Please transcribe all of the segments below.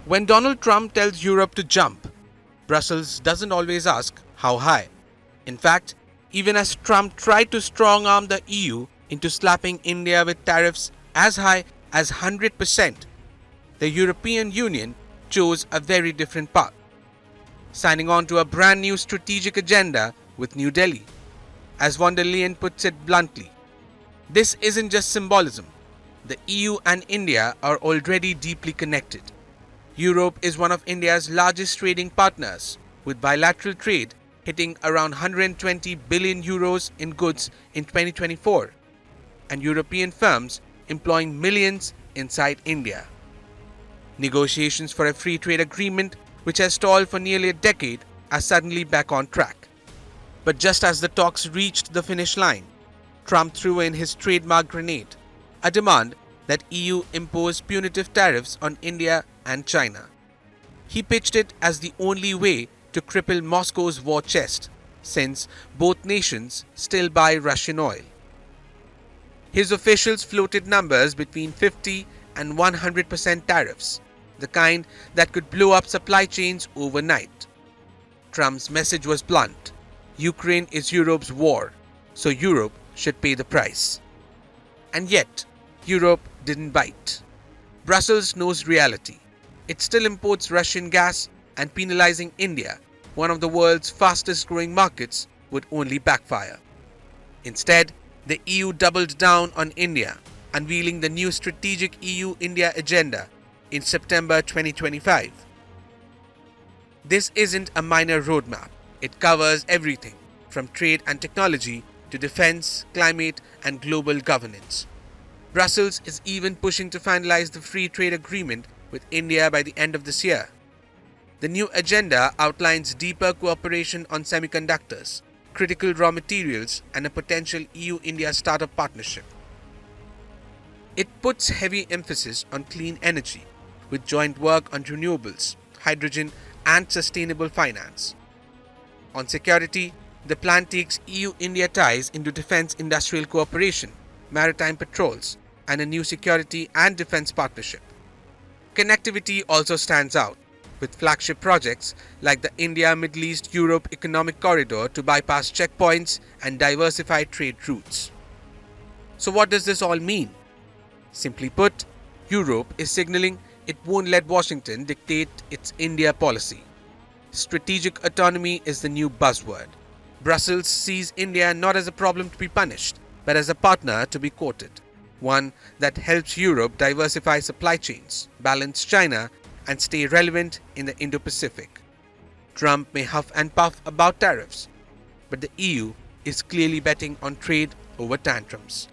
When Donald Trump tells Europe to jump, Brussels doesn't always ask how high. In fact, even as Trump tried to strong-arm the EU into slapping India with tariffs as high as 100%, the European Union chose a very different path, signing on to a brand new strategic agenda with New Delhi. As von der Leyen puts it bluntly, this isn't just symbolism. The EU and India are already deeply connected. Europe is one of India's largest trading partners, with bilateral trade hitting around 120 billion euros in goods in 2024, and European firms employing millions inside India. Negotiations for a free trade agreement, which has stalled for nearly a decade, are suddenly back on track. But just as the talks reached the finish line, Trump threw in his trademark grenade, a demand that EU impose punitive tariffs on India and China. He pitched it as the only way to cripple Moscow's war chest, since both nations still buy Russian oil. His officials floated numbers between 50 and 100% tariffs, the kind that could blow up supply chains overnight. Trump's message was blunt: Ukraine is Europe's war, so Europe should pay the price. And yet, Europe didn't bite. Brussels knows reality. It still imports Russian gas, and penalizing India, one of the world's fastest growing markets, would only backfire. Instead, the EU doubled down on India, unveiling the new strategic EU-India agenda in September 2025. This isn't a minor roadmap. It covers everything from trade and technology to defense, climate, and global governance. Brussels is even pushing to finalize the free trade agreement with India by the end of this year. The new agenda outlines deeper cooperation on semiconductors, critical raw materials, and a potential EU-India startup partnership. It puts heavy emphasis on clean energy, with joint work on renewables, hydrogen, and sustainable finance. On security, the plan takes EU-India ties into defense industrial cooperation, maritime patrols, and a new security and defense partnership. Connectivity also stands out, with flagship projects like the India-Middle East-Europe Economic Corridor to bypass checkpoints and diversify trade routes. So what does this all mean? Simply put, Europe is signaling it won't let Washington dictate its India policy. Strategic autonomy is the new buzzword. Brussels sees India not as a problem to be punished, but as a partner to be courted, one that helps Europe diversify supply chains, balance China, and stay relevant in the Indo-Pacific. Trump may huff and puff about tariffs, but the EU is clearly betting on trade over tantrums.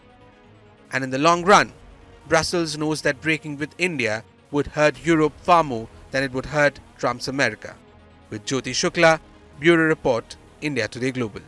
And in the long run, Brussels knows that breaking with India would hurt Europe far more than it would hurt Trump's America. With Jyoti Shukla, Bureau Report, India Today Global.